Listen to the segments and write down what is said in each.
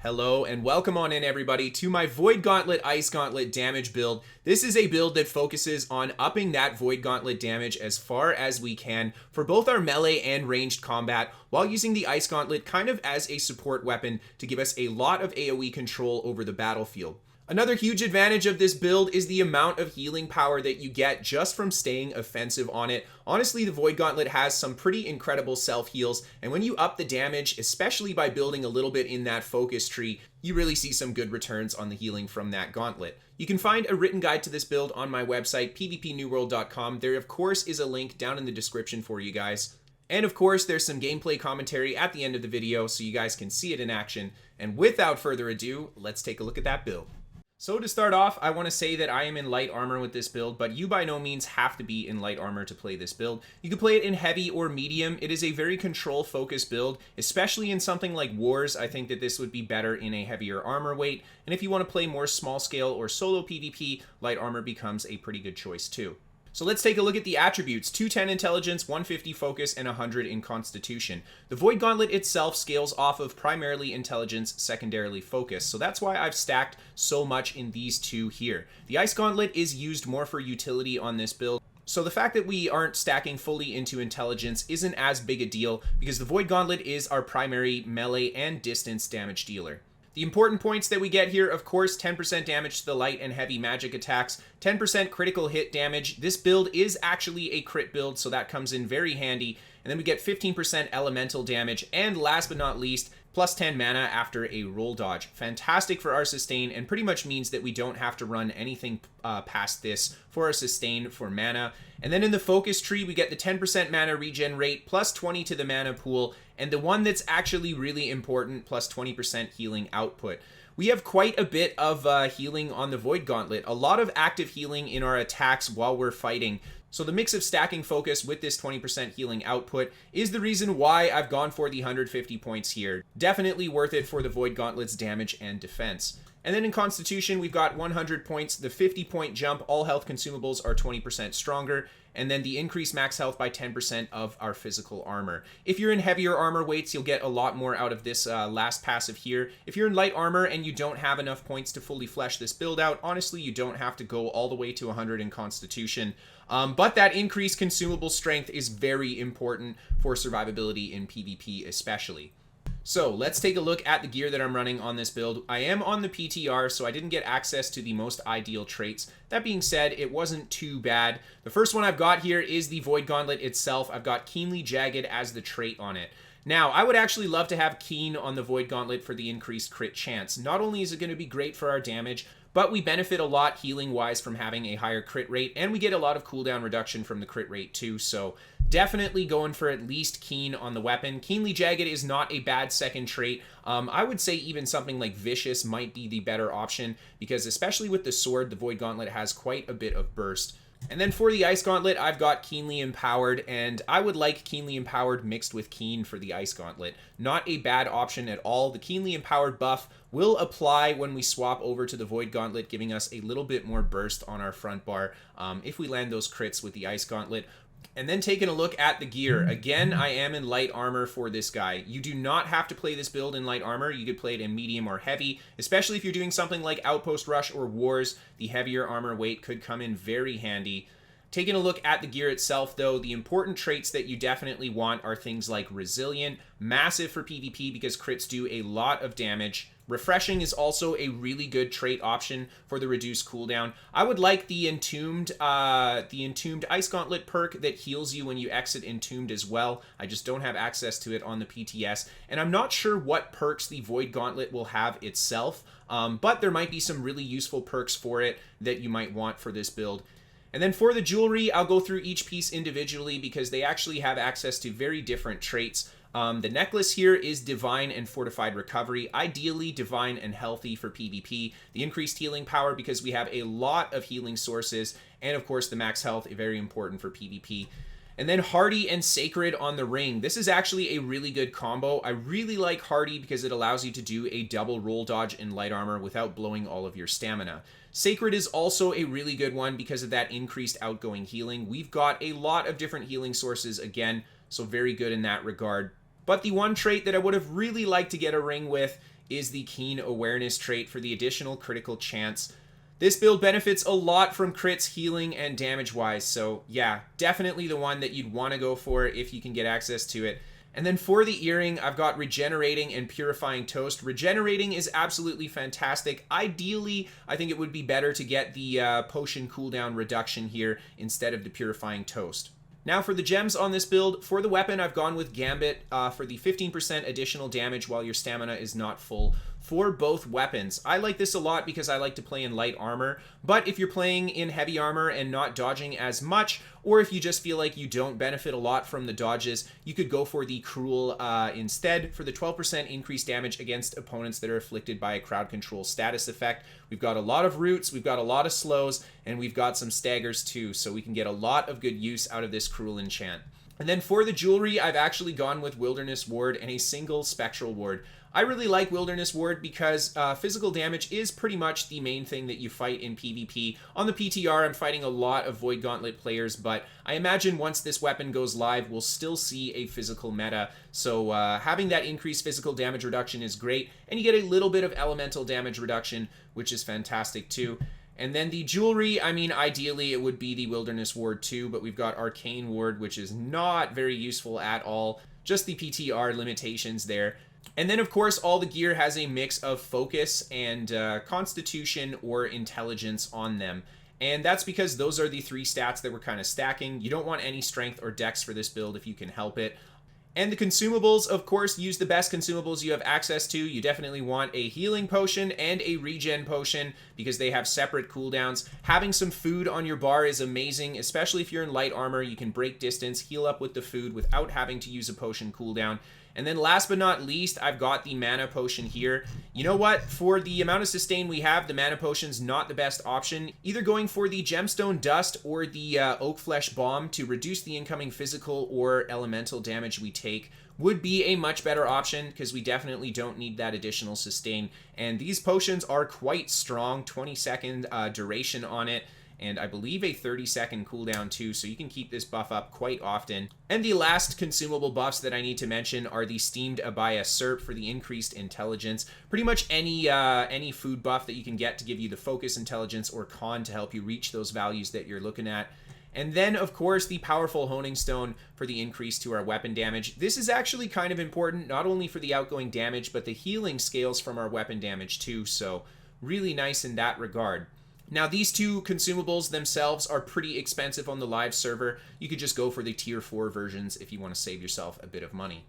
Hello and welcome on in everybody to my Void Gauntlet Ice Gauntlet damage build. This is a build that focuses on upping that Void Gauntlet damage as far as we can for both our melee and ranged combat while using the Ice Gauntlet kind of as a support weapon to give us a lot of AoE control over the battlefield. Another huge advantage of this build is the amount of healing power that you get just from staying offensive on it. Honestly, the Void Gauntlet has some pretty incredible self-heals, and when you up the damage, especially by building a little bit in that focus tree, you really see some good returns on the healing from that gauntlet. You can find a written guide to this build on my website, pvpnewworld.com. There, of course, is a link down in the description for you guys. And of course, there's some gameplay commentary at the end of the video so you guys can see it in action. And without further ado, let's take a look at that build. So to start off, I want to say that I am in light armor with this build, but you by no means have to be in light armor to play this build. You can play it in heavy or medium. It is a very control-focused build, especially in something like Wars. I think that this would be better in a heavier armor weight, and if you want to play more small-scale or solo PvP, light armor becomes a pretty good choice too. So let's take a look at the attributes. 210 intelligence, 150 focus, and 100 in constitution. The Void Gauntlet itself scales off of primarily intelligence, secondarily focus. So that's why I've stacked so much in these two here. The Ice Gauntlet is used more for utility on this build. So the fact that we aren't stacking fully into intelligence isn't as big a deal because the Void Gauntlet is our primary melee and distance damage dealer. The important points that we get here, of course, 10% damage to the light and heavy magic attacks, 10% critical hit damage. This build is actually a crit build, so that comes in very handy. And then we get 15% elemental damage, and last but not least, plus 10 mana after a roll dodge. Fantastic for our sustain, and pretty much means that we don't have to run anything past this for our sustain for mana. And then in the focus tree, we get the 10% mana regen rate, plus 20 to the mana pool, and the one that's actually really important, plus 20% healing output. We have quite a bit of healing on the Void Gauntlet, a lot of active healing in our attacks while we're fighting. So the mix of stacking focus with this 20% healing output is the reason why I've gone for the 150 points here. Definitely worth it for the Void Gauntlet's damage and defense. And then in Constitution, we've got 100 points, the 50-point jump, all health consumables are 20% stronger, and then the increased max health by 10% of our physical armor. If you're in heavier armor weights, you'll get a lot more out of this last passive here. If you're in light armor and you don't have enough points to fully flesh this build out, honestly, you don't have to go all the way to 100 in Constitution. But that increased consumable strength is very important for survivability in PvP especially. So let's take a look at the gear that I'm running on this build. I am on the PTR, so I didn't get access to the most ideal traits. That being said, it wasn't too bad. The first one I've got here is the Void Gauntlet itself. I've got Keenly Jagged as the trait on it. Now, I would actually love to have Keen on the Void Gauntlet for the increased crit chance. Not only is it going to be great for our damage, but we benefit a lot healing-wise from having a higher crit rate, and we get a lot of cooldown reduction from the crit rate too, so definitely going for at least Keen on the weapon. Keenly Jagged is not a bad second trait. I would say even something like Vicious might be the better option, because especially with the sword, the Void Gauntlet has quite a bit of burst. And then for the Ice Gauntlet, I've got Keenly Empowered, and I would like Keenly Empowered mixed with Keen for the Ice Gauntlet. Not a bad option at all. The Keenly Empowered buff will apply when we swap over to the Void Gauntlet, giving us a little bit more burst on our front bar if we land those crits with the Ice Gauntlet. And then taking a look at the gear, again, I am in light armor for this guy. You do not have to play this build in light armor. You could play it in medium or heavy, especially if you're doing something like Outpost Rush or Wars. The heavier armor weight could come in very handy. Taking a look at the gear itself, though, the important traits that you definitely want are things like Resilient, massive for PvP because crits do a lot of damage. Refreshing is also a really good trait option for the reduced cooldown. I would like the Entombed Ice Gauntlet perk that heals you when you exit Entombed as well. I just don't have access to it on the PTS, and I'm not sure what perks the Void Gauntlet will have itself, but there might be some really useful perks for it that you might want for this build. And then for the jewelry, I'll go through each piece individually because they actually have access to very different traits. The necklace here is Divine and Fortified Recovery, ideally Divine and Healthy for PvP. The increased healing power because we have a lot of healing sources, and of course the max health, very important for PvP. And then Hardy and Sacred on the ring. This is actually a really good combo. I really like Hardy because it allows you to do a double roll dodge in light armor without blowing all of your stamina. Sacred is also a really good one because of that increased outgoing healing. We've got a lot of different healing sources again, so very good in that regard. But the one trait that I would have really liked to get a ring with is the Keen Awareness trait for the additional critical chance. This build benefits a lot from crits, healing, and damage-wise, so yeah, definitely the one that you'd want to go for if you can get access to it. And then for the earring, I've got Regenerating and Purifying Toast. Regenerating is absolutely fantastic. Ideally, I think it would be better to get the potion cooldown reduction here instead of the Purifying Toast. Now for the gems on this build, for the weapon, I've gone with Gambit for the 15% additional damage while your stamina is not full for both weapons. I like this a lot because I like to play in light armor, but if you're playing in heavy armor and not dodging as much, or if you just feel like you don't benefit a lot from the dodges, you could go for the Cruel instead for the 12% increased damage against opponents that are afflicted by a crowd control status effect. We've got a lot of roots, we've got a lot of slows, and we've got some staggers too, so we can get a lot of good use out of this Cruel enchant. And then for the jewelry, I've actually gone with Wilderness Ward and a single Spectral Ward. I really like Wilderness Ward because physical damage is pretty much the main thing that you fight in PvP. On the PTR, I'm fighting a lot of Void Gauntlet players, but I imagine once this weapon goes live, we'll still see a physical meta. So having that increased physical damage reduction is great, and you get a little bit of elemental damage reduction, which is fantastic too. And then the jewelry, I mean, ideally it would be the Wilderness Ward too, but we've got Arcane Ward, which is not very useful at all. Just the PTR limitations there. And then, of course, all the gear has a mix of focus and constitution or intelligence on them. And that's because those are the three stats that we're kind of stacking. You don't want any strength or dex for this build if you can help it. And the consumables, of course, use the best consumables you have access to. You definitely want a healing potion and a regen potion because they have separate cooldowns. Having some food on your bar is amazing, especially if you're in light armor. You can break distance, heal up with the food without having to use a potion cooldown. And then last but not least, I've got the mana potion here. You know what? For the amount of sustain we have, the mana potion's not the best option. Either going for the gemstone dust or the oak flesh bomb to reduce the incoming physical or elemental damage we take would be a much better option because we definitely don't need that additional sustain. And these potions are quite strong, 20-second duration on it. And I believe a 30-second cooldown too, so you can keep this buff up quite often. And the last consumable buffs that I need to mention are the Steamed Abaya Serp for the increased intelligence. Pretty much any food buff that you can get to give you the focus, intelligence, or con to help you reach those values that you're looking at. And then, of course, the Powerful Honing Stone for the increase to our weapon damage. This is actually kind of important, not only for the outgoing damage, but the healing scales from our weapon damage too, so really nice in that regard. Now, these two consumables themselves are pretty expensive on the live server. You could just go for the tier 4 versions if you want to save yourself a bit of money.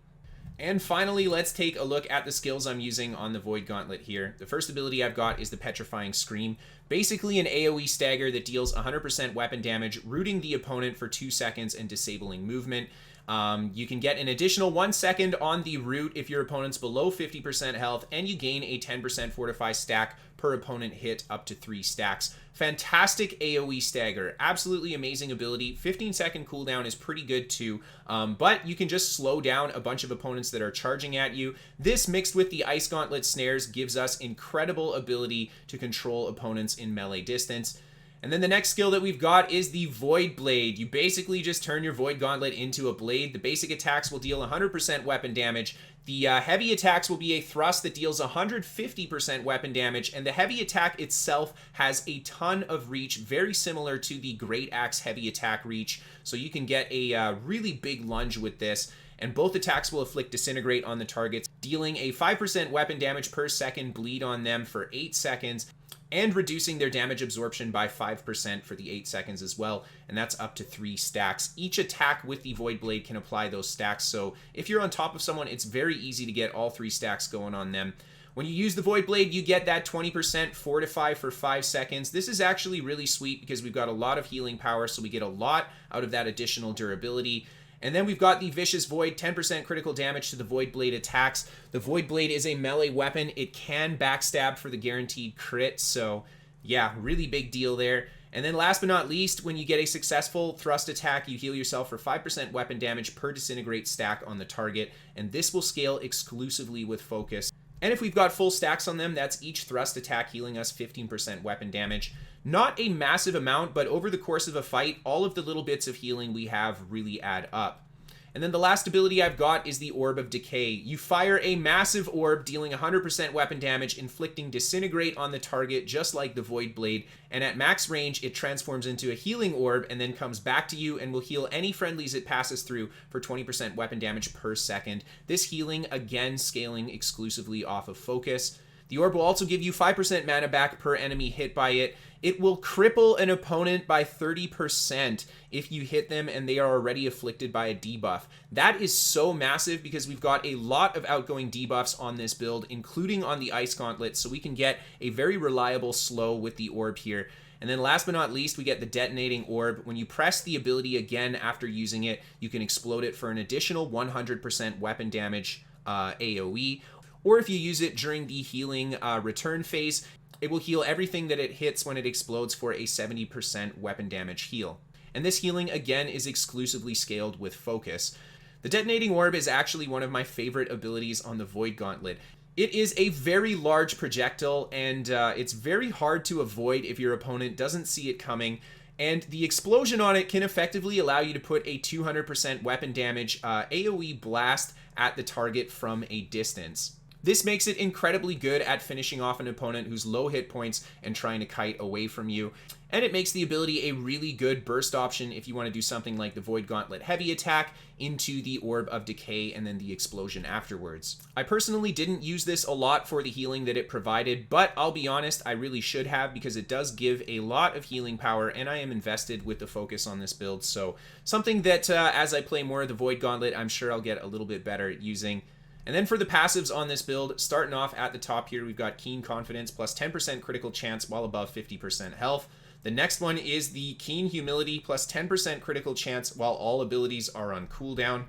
And finally, let's take a look at the skills I'm using on the Void Gauntlet here. The first ability I've got is the Petrifying Scream. Basically an AoE stagger that deals 100% weapon damage, rooting the opponent for 2 seconds and disabling movement. You can get an additional 1 second on the root if your opponent's below 50% health, and you gain a 10% fortify stack per opponent hit up to 3 stacks. Fantastic AoE stagger. Absolutely amazing ability. 15-second cooldown is pretty good too, but you can just slow down a bunch of opponents that are charging at you. This mixed with the Ice Gauntlet snares gives us incredible ability to control opponents in melee distance. And then the next skill that we've got is the Void Blade. You basically just turn your Void Gauntlet into a blade. The basic attacks will deal 100% weapon damage. The heavy attacks will be a thrust that deals 150% weapon damage, and the heavy attack itself has a ton of reach, very similar to the Great Axe heavy attack reach. So you can get a really big lunge with this. And both attacks will inflict Disintegrate on the targets, dealing a 5% weapon damage per second bleed on them for 8 seconds, and reducing their damage absorption by 5% for the 8 seconds as well, and that's up to 3 stacks. Each attack with the Void Blade can apply those stacks, so if you're on top of someone, it's very easy to get all 3 stacks going on them. When you use the Void Blade, you get that 20% Fortify for 5 seconds. This is actually really sweet because we've got a lot of healing power, so we get a lot out of that additional durability. And then we've got the Vicious Void, 10% critical damage to the Void Blade attacks. The Void Blade is a melee weapon. It can backstab for the guaranteed crit, so yeah, really big deal there. And then last but not least, when you get a successful thrust attack, you heal yourself for 5% weapon damage per Disintegrate stack on the target, and this will scale exclusively with focus. And if we've got full stacks on them, that's each thrust attack healing us 15% weapon damage. Not a massive amount, but over the course of a fight, all of the little bits of healing we have really add up. And then the last ability I've got is the Orb of Decay. You fire a massive orb, dealing 100% weapon damage, inflicting disintegrate on the target, just like the Void Blade. And at max range, it transforms into a healing orb and then comes back to you and will heal any friendlies it passes through for 20% weapon damage per second. This healing, again, scaling exclusively off of focus. The orb will also give you 5% mana back per enemy hit by it. It will cripple an opponent by 30% if you hit them and they are already afflicted by a debuff. That is so massive because we've got a lot of outgoing debuffs on this build, including on the Ice Gauntlet, so we can get a very reliable slow with the orb here. And then last but not least, we get the Detonating Orb. When you press the ability again after using it, you can explode it for an additional 100% weapon damage AoE. Or if you use it during the healing return phase, it will heal everything that it hits when it explodes for a 70% weapon damage heal. And this healing, again, is exclusively scaled with focus. The Detonating Orb is actually one of my favorite abilities on the Void Gauntlet. It is a very large projectile, and it's very hard to avoid if your opponent doesn't see it coming. And the explosion on it can effectively allow you to put a 200% weapon damage AoE blast at the target from a distance. This makes it incredibly good at finishing off an opponent who's low hit points and trying to kite away from you. And it makes the ability a really good burst option if you want to do something like the Void Gauntlet heavy attack into the Orb of Decay and then the explosion afterwards. I personally didn't use this a lot for the healing that it provided, but I'll be honest, I really should have, because it does give a lot of healing power and I am invested with the focus on this build. So something that as I play more of the Void Gauntlet, I'm sure I'll get a little bit better at using. And then for the passives on this build, starting off at the top here, we've got Keen Confidence plus 10% critical chance while above 50% health. The next one is the Keen Humility plus 10% critical chance while all abilities are on cooldown.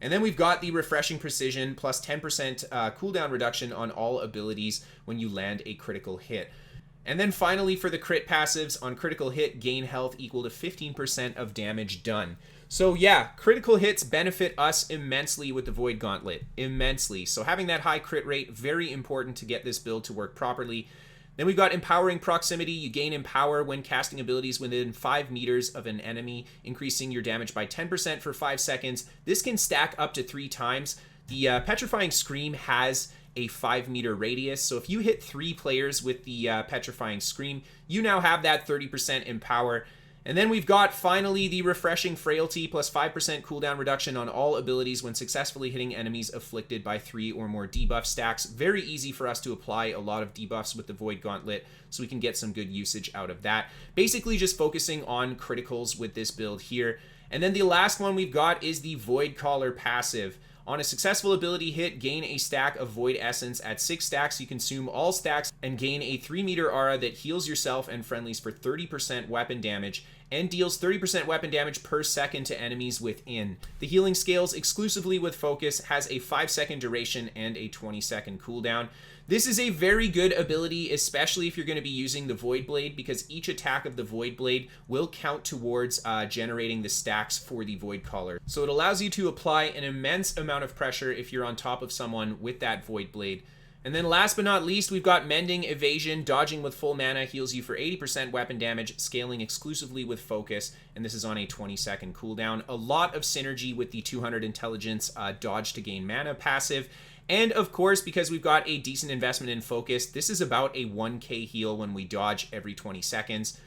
And then we've got the Refreshing Precision plus 10% cooldown reduction on all abilities when you land a critical hit. And then finally for the crit passives, on critical hit, gain health equal to 15% of damage done. So yeah, critical hits benefit us immensely with the Void Gauntlet, immensely. So having that high crit rate, very important to get this build to work properly. Then we've got Empowering Proximity. You gain Empower when casting abilities within 5 meters of an enemy, increasing your damage by 10% for 5 seconds. This can stack up to 3 times. The Petrifying Scream has a 5-meter radius, so if you hit 3 players with the Petrifying Scream, you now have that 30% Empower. And then we've got, finally, the Refreshing Frailty plus 5% cooldown reduction on all abilities when successfully hitting enemies afflicted by 3 or more debuff stacks. Very easy for us to apply a lot of debuffs with the Void Gauntlet, so we can get some good usage out of that. Basically just focusing on criticals with this build here. And then the last one we've got is the Void Collar passive. On a successful ability hit, gain a stack of Void Essence. At 6 stacks, you consume all stacks and gain a 3-meter aura that heals yourself and friendlies for 30% weapon damage and deals 30% weapon damage per second to enemies within. The healing scales exclusively with focus, has a 5-second duration and a 20-second cooldown. This is a very good ability, especially if you're going to be using the Void Blade, because each attack of the Void Blade will count towards generating the stacks for the Void Collar. So it allows you to apply an immense amount of pressure if you're on top of someone with that Void Blade. And then last but not least, we've got Mending Evasion. Dodging with full mana heals you for 80% weapon damage, scaling exclusively with focus, and this is on a 20-second cooldown. A lot of synergy with the 200 intelligence dodge to gain mana passive. And of course, because we've got a decent investment in focus, this is about a 1k heal when we dodge every 20 seconds.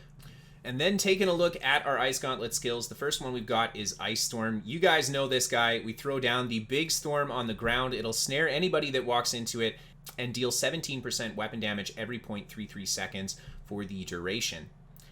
And then taking a look at our Ice Gauntlet skills, the first one we've got is Ice Storm. You guys know this guy. We throw down the big storm on the ground. It'll snare anybody that walks into it and deal 17% weapon damage every 0.33 seconds for the duration.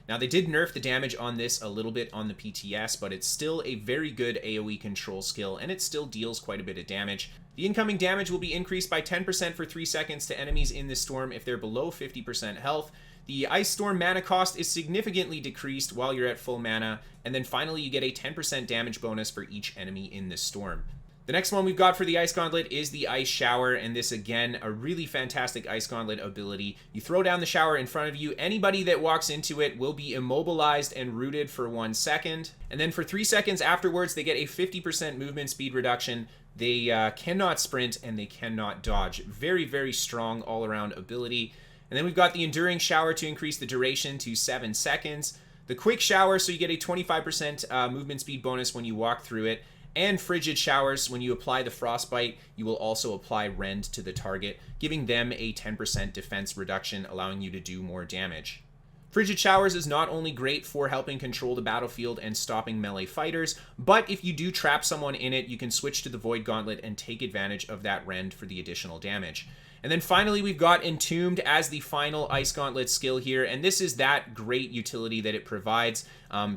Now, they did nerf the damage on this a little bit on the PTS, but it's still a very good AoE control skill, and it still deals quite a bit of damage. The incoming damage will be increased by 10% for 3 seconds to enemies in this storm if they're below 50% health. The Ice Storm mana cost is significantly decreased while you're at full mana, and then finally you get a 10% damage bonus for each enemy in this storm. The next one we've got for the Ice Gauntlet is the Ice Shower, and this, again, a really fantastic Ice Gauntlet ability. You throw down the shower in front of you. Anybody that walks into it will be immobilized and rooted for 1 second. And then for 3 seconds afterwards, they get a 50% movement speed reduction. They cannot sprint and they cannot dodge. Very, very strong all-around ability. And then we've got the Enduring Shower to increase the duration to 7 seconds. The Quick Shower, so you get a 25% movement speed bonus when you walk through it. And Frigid Showers, when you apply the Frostbite, you will also apply Rend to the target, giving them a 10% defense reduction, allowing you to do more damage. Frigid Showers is not only great for helping control the battlefield and stopping melee fighters, but if you do trap someone in it, you can switch to the Void Gauntlet and take advantage of that Rend for the additional damage. And then finally, we've got Entombed as the final Ice Gauntlet skill here, and this is that great utility that it provides.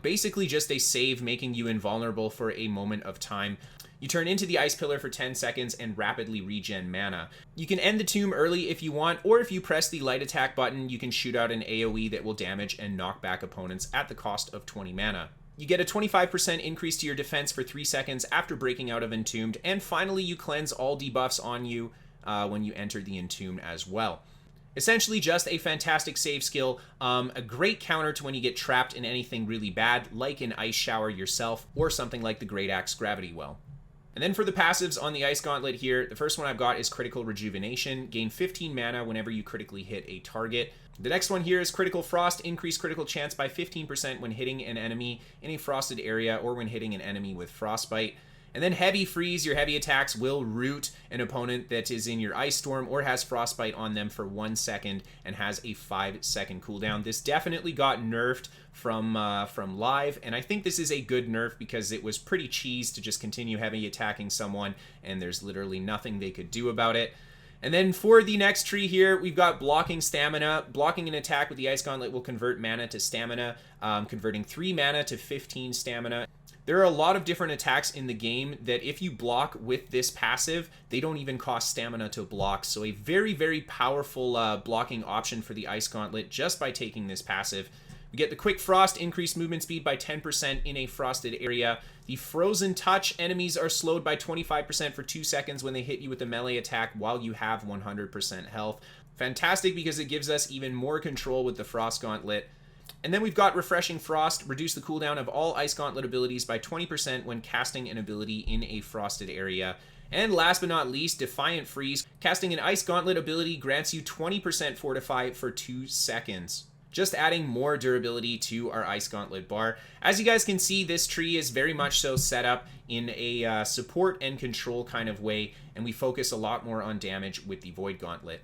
Basically just a save, making you invulnerable for a moment of time. You turn into the Ice Pillar for 10 seconds and rapidly regen mana. You can end the tomb early if you want, or if you press the light attack button, you can shoot out an AoE that will damage and knock back opponents at the cost of 20 mana. You get a 25% increase to your defense for 3 seconds after breaking out of Entombed, and finally you cleanse all debuffs on you when you enter the Entombed as well. Essentially just a fantastic save skill, a great counter to when you get trapped in anything really bad, like an Ice Shower yourself, or something like the Great Axe Gravity Well. And then for the passives on the Ice Gauntlet here, the first one I've got is Critical Rejuvenation. Gain 15 mana whenever you critically hit a target. The next one here is Critical Frost. Increase critical chance by 15% when hitting an enemy in a frosted area or when hitting an enemy with Frostbite. And then Heavy Freeze. Your heavy attacks will root an opponent that is in your Ice Storm or has Frostbite on them for 1 second and has a 5-second cooldown. This definitely got nerfed from live, and I think this is a good nerf because it was pretty cheese to just continue heavy attacking someone and there's literally nothing they could do about it. And then for the next tree here, we've got Blocking Stamina. Blocking an attack with the Ice Gauntlet will convert mana to stamina, converting 3 mana to 15 stamina. There are a lot of different attacks in the game that if you block with this passive, they don't even cost stamina to block. So a very, very powerful blocking option for the Ice Gauntlet just by taking this passive. We get the Quick Frost, increased movement speed by 10% in a frosted area. The Frozen Touch, enemies are slowed by 25% for 2 seconds when they hit you with a melee attack while you have 100% health. Fantastic because it gives us even more control with the Frost Gauntlet. And then we've got Refreshing Frost, reduce the cooldown of all Ice Gauntlet abilities by 20% when casting an ability in a frosted area. And last but not least, Defiant Freeze. Casting an Ice Gauntlet ability grants you 20% Fortify for 2 seconds. Just adding more durability to our Ice Gauntlet bar. As you guys can see, this tree is very much so set up in a support and control kind of way, and we focus a lot more on damage with the Void Gauntlet.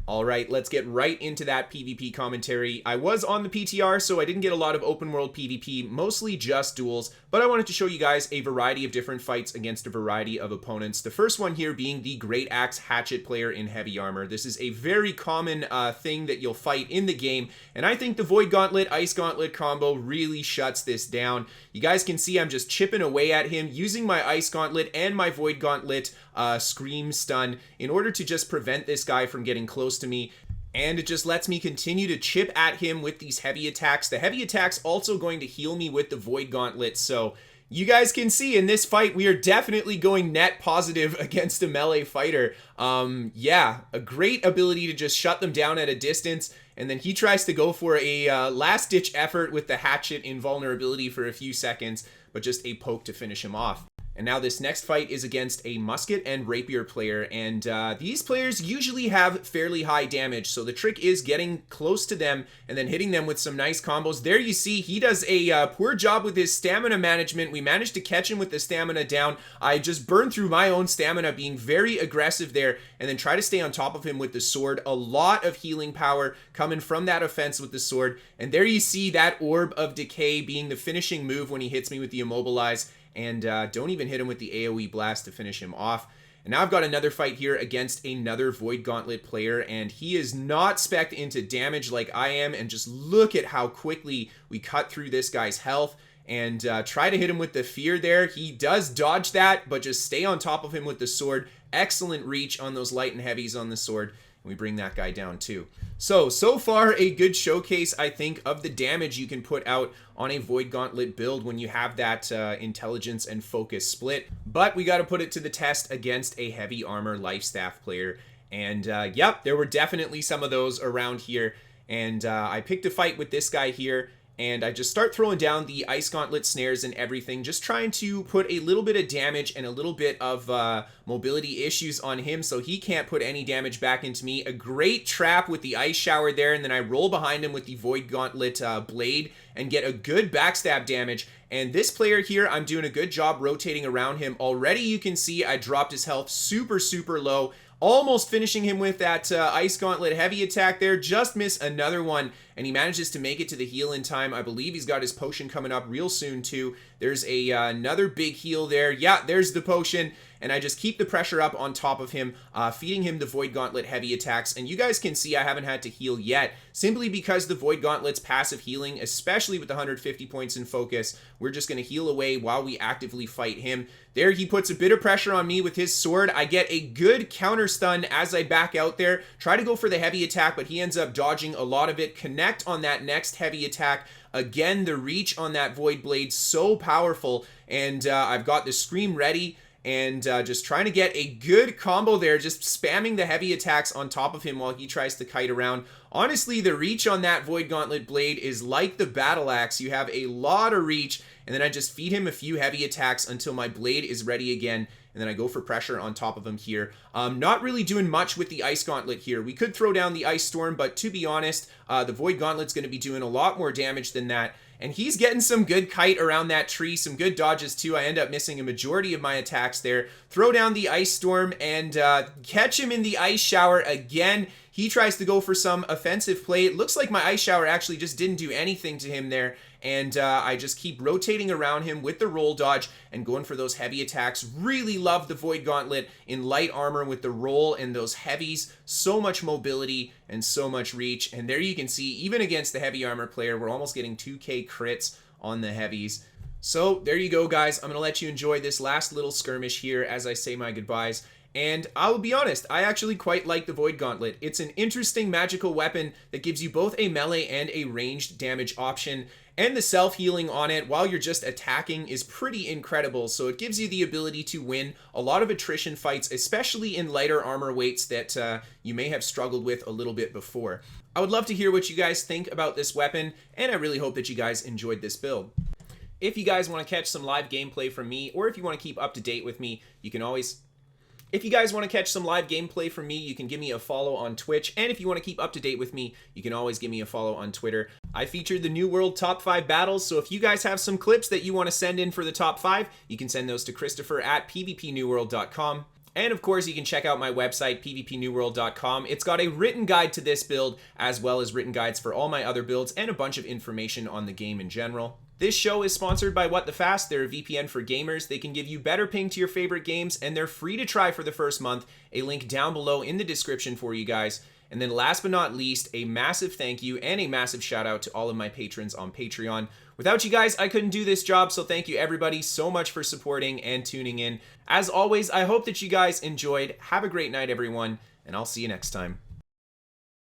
Alright, let's get right into that PvP commentary. I was on the PTR, so I didn't get a lot of open world PvP, mostly just duels, but I wanted to show you guys a variety of different fights against a variety of opponents. The first one here being the Great Axe Hatchet player in heavy armor. This is a very common thing that you'll fight in the game, and I think the Void Gauntlet, Ice Gauntlet combo really shuts this down. You guys can see I'm just chipping away at him, using my Ice Gauntlet and my Void Gauntlet Scream Stun in order to just prevent this guy from getting close to me, and it just lets me continue to chip at him with these heavy attacks. The heavy attacks also going to heal me with the Void Gauntlet, so you guys can see in this fight we are definitely going net positive against a melee fighter. Yeah, a great ability to just shut them down at a distance, and then he tries to go for a last-ditch effort with the hatchet invulnerability for a few seconds, but just a poke to finish him off. And now this next fight is against a musket and rapier player, and these players usually have fairly high damage, so the trick is getting close to them and then hitting them with some nice combos. There you see he does a poor job with his stamina management. We managed to catch him with the stamina down. I just burned through my own stamina being very aggressive there, and then try to stay on top of him with the sword. A lot of healing power coming from that offense with the sword, and there you see that Orb of Decay being the finishing move when he hits me with the Immobilize. And don't even hit him with the AoE blast to finish him off. And now I've got another fight here against another Void Gauntlet player, and he is not spec'd into damage like I am, and just look at how quickly we cut through this guy's health and try to hit him with the fear there. He does dodge that, but just stay on top of him with the sword. Excellent reach on those light and heavies on the sword. We bring that guy down too. So far a good showcase, I think, of the damage you can put out on a Void Gauntlet build when you have that intelligence and focus split. But we got to put it to the test against a heavy armor Lifestaff player. And yep, there were definitely some of those around here. And I picked a fight with this guy here. and I just start throwing down the Ice Gauntlet snares and everything, just trying to put a little bit of damage and a little bit of mobility issues on him so he can't put any damage back into me. A great trap with the Ice Shower there, and then I roll behind him with the Void Gauntlet blade and get a good backstab damage. And this player here, I'm doing a good job rotating around him. Already you can see I dropped his health super low. Almost finishing him with that Ice Gauntlet heavy attack there. Just miss another one, and he manages to make it to the heal in time. I believe he's got his potion coming up real soon too. There's another big heal there. Yeah, there's the potion. And I just keep the pressure up on top of him, feeding him the Void Gauntlet heavy attacks. And you guys can see I haven't had to heal yet, simply because the Void Gauntlet's passive healing, especially with the 150 points in focus, we're just going to heal away while we actively fight him. There, he puts a bit of pressure on me with his sword. I get a good counter stun as I back out there. Try to go for the heavy attack, but he ends up dodging a lot of it. Connect on that next heavy attack. Again, the reach on that Void Blade, so powerful. And I've got the Scream ready. And just trying to get a good combo there, just spamming the heavy attacks on top of him while he tries to kite around. Honestly, the reach on that Void Gauntlet blade is like the battle axe. You have a lot of reach, and then I just feed him a few heavy attacks until my blade is ready again, and then I go for pressure on top of him here. Not really doing much with the Ice Gauntlet here. We could throw down the Ice Storm, but to be honest, the Void Gauntlet's going to be doing a lot more damage than that. And he's getting some good kite around that tree, some good dodges too. I end up missing a majority of my attacks there. Throw down the Ice Storm and catch him in the Ice Shower again. He tries to go for some offensive play. It looks like my Ice Shower actually just didn't do anything to him there. And I just keep rotating around him with the roll dodge and going for those heavy attacks. Really love the Void Gauntlet in light armor with the roll and those heavies. So much mobility and so much reach. And there you can see, even against the heavy armor player, we're almost getting 2k crits on the heavies. So there you go, guys. I'm going to let you enjoy this last little skirmish here as I say my goodbyes. And I'll be honest, I actually quite like the Void Gauntlet. It's an interesting magical weapon that gives you both a melee and a ranged damage option. And the self-healing on it while you're just attacking is pretty incredible, so it gives you the ability to win a lot of attrition fights, especially in lighter armor weights that you may have struggled with a little bit before. I would love to hear what you guys think about this weapon, and I really hope that you guys enjoyed this build. If you guys want to catch some live gameplay from me, or if you want to keep up to date with me, you can always... If you guys want to catch some live gameplay from me, you can give me a follow on Twitch, and if you want to keep up to date with me, you can always give me a follow on Twitter. I featured the New World Top 5 battles, so if you guys have some clips that you want to send in for the top 5, you can send those to Kristofer at pvpnewworld.com. And of course, you can check out my website, pvpnewworld.com. It's got a written guide to this build, as well as written guides for all my other builds, and a bunch of information on the game in general. This show is sponsored by What the Fast. They're a VPN for gamers. They can give you better ping to your favorite games, and they're free to try for the first month. A link down below in the description for you guys. And then last but not least, a massive thank you and a massive shout out to all of my patrons on Patreon. Without you guys, I couldn't do this job, so thank you everybody so much for supporting and tuning in. As always, I hope that you guys enjoyed. Have a great night, everyone, and I'll see you next time.